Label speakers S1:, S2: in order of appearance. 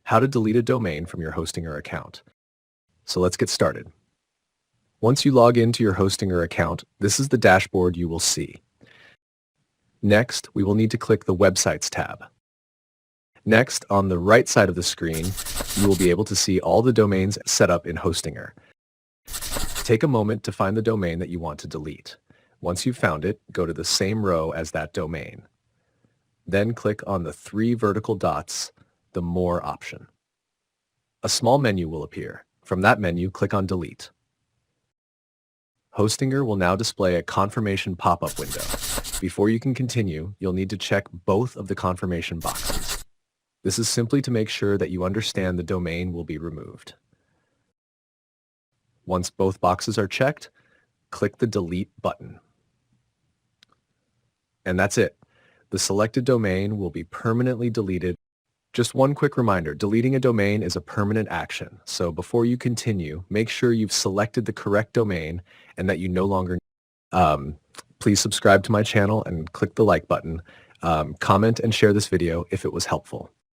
S1: how to delete a domain from your Hostinger account. So let's get started. Once you log into your Hostinger account, this is the dashboard you will see. Next, we will need to click the Websites tab. Next, on the right side of the screen, you will be able to see all the domains set up in Hostinger. Take a moment to find the domain that you want to delete. Once you've found it, go to the same row as that domain. Then click on the 3 vertical dots, the More option. A small menu will appear. From that menu, click on Delete. Hostinger will now display a confirmation pop-up window. Before you can continue, you'll need to check both of the confirmation boxes. This is simply to make sure that you understand the domain will be removed. Once both boxes are checked, click the Delete button. And that's it. The selected domain will be permanently deleted. Just one quick reminder, deleting a domain is a permanent action. So before you continue, make sure you've selected the correct domain and that you no longer please subscribe to my channel and click the like button. Comment and share this video if it was helpful.